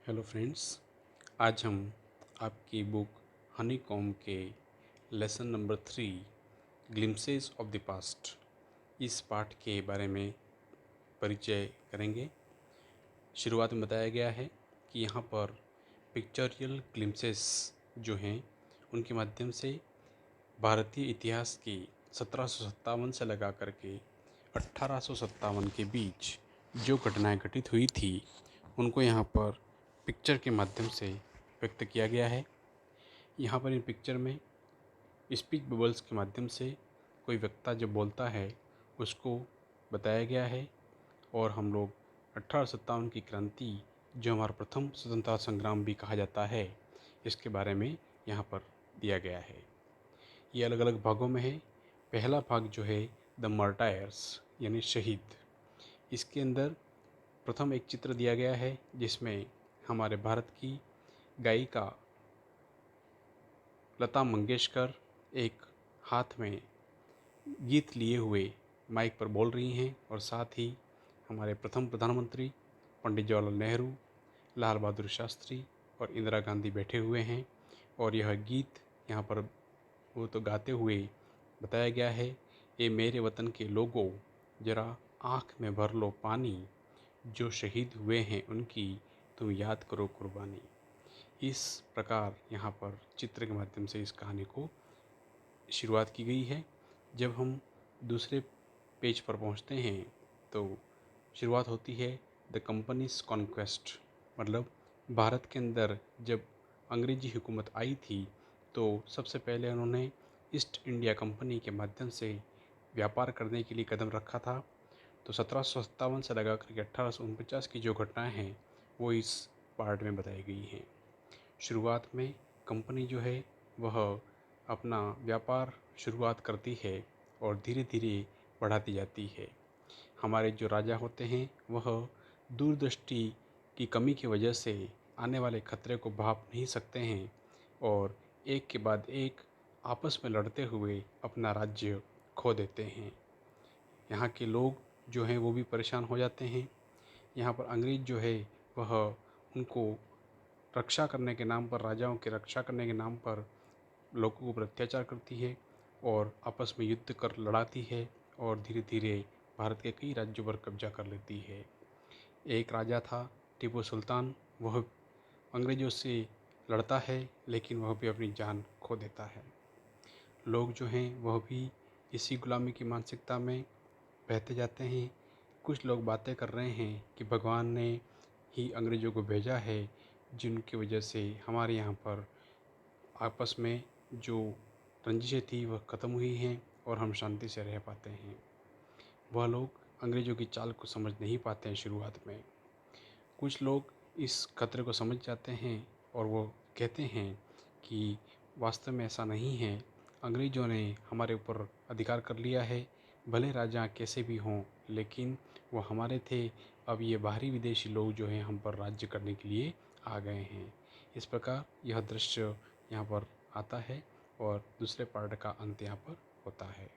Hello friends, आज हम आपकी बुक हनी कॉम के lesson number 3 glimpses of the past इस पाठ के बारे में परिचय करेंगे। शुरुआत में बताया गया है कि यहाँ पर पिक्चरियल ग्लिम्पसेस जो हैं उनके माध्यम से भारतीय इतिहास की 1757 से लगा करके 1857 के बीच जो घटनाएं घटित हुई थी उनको यहाँ पर पिक्चर के माध्यम से व्यक्त किया गया है। यहाँ पर इन पिक्चर में स्पीच बबल्स के माध्यम से कोई वक्ता जो बोलता है उसको बताया गया है और हम लोग 1857 की क्रांति जो हमारा प्रथम स्वतंत्रता संग्राम भी कहा जाता है इसके बारे में यहाँ पर दिया गया है। ये अलग अलग भागों में है। पहला भाग जो है द मार्टायर्स यानी शहीद, इसके अंदर प्रथम एक चित्र दिया गया है जिसमें हमारे भारत की गायिका लता मंगेशकर एक हाथ में गीत लिए हुए माइक पर बोल रही हैं और साथ ही हमारे प्रथम प्रधानमंत्री पंडित जवाहरलाल नेहरू, लाल बहादुर शास्त्री और इंदिरा गांधी बैठे हुए हैं और यह गीत यहाँ पर वो तो गाते हुए बताया गया है, ये मेरे वतन के लोगों जरा आँख में भर लो पानी, जो शहीद हुए हैं उनकी तुम याद करो कुर्बानी। इस प्रकार यहाँ पर चित्र के माध्यम से इस कहानी को शुरुआत की गई है। जब हम दूसरे पेज पर पहुँचते हैं तो शुरुआत होती है द कंपनीज कॉन्क्वेस्ट, मतलब भारत के अंदर जब अंग्रेजी हुकूमत आई थी तो सबसे पहले उन्होंने ईस्ट इंडिया कंपनी के माध्यम से व्यापार करने के लिए कदम रखा था। तो 1757 से लगा करके 1849 की जो घटनाएं हैं वो इस पार्ट में बताई गई हैं। शुरुआत में कंपनी जो है वह अपना व्यापार शुरुआत करती है और धीरे धीरे बढ़ाती जाती है। हमारे जो राजा होते हैं वह दूरदृष्टि की कमी की वजह से आने वाले खतरे को भाप नहीं सकते हैं और एक के बाद एक आपस में लड़ते हुए अपना राज्य खो देते हैं। यहाँ के लोग जो हैं वो भी परेशान हो जाते हैं। यहाँ पर अंग्रेज़ जो है वह उनको रक्षा करने के नाम पर, राजाओं की रक्षा करने के नाम पर लोगों के ऊपर अत्याचार करती है और आपस में युद्ध कर लड़ाती है और धीरे धीरे भारत के कई राज्यों पर कब्जा कर लेती है। एक राजा था टीपू सुल्तान, वह अंग्रेज़ों से लड़ता है लेकिन वह भी अपनी जान खो देता है। लोग जो हैं वह भी इसी गुलामी की मानसिकता में बहते जाते हैं। कुछ लोग बातें कर रहे हैं कि भगवान ने ही अंग्रेज़ों को भेजा है जिनकी वजह से हमारे यहाँ पर आपस में जो रंजिशें थी वह ख़त्म हुई हैं और हम शांति से रह पाते हैं। वह लोग अंग्रेज़ों की चाल को समझ नहीं पाते हैं शुरुआत में। कुछ लोग इस खतरे को समझ जाते हैं और वो कहते हैं कि वास्तव में ऐसा नहीं है, अंग्रेज़ों ने हमारे ऊपर अधिकार कर लिया है, भले राजा कैसे भी हों लेकिन वो हमारे थे, अब ये बाहरी विदेशी लोग जो हैं हम पर राज्य करने के लिए आ गए हैं। इस प्रकार यह दृश्य यहाँ पर आता है और दूसरे पार्ट का अंत यहाँ पर होता है।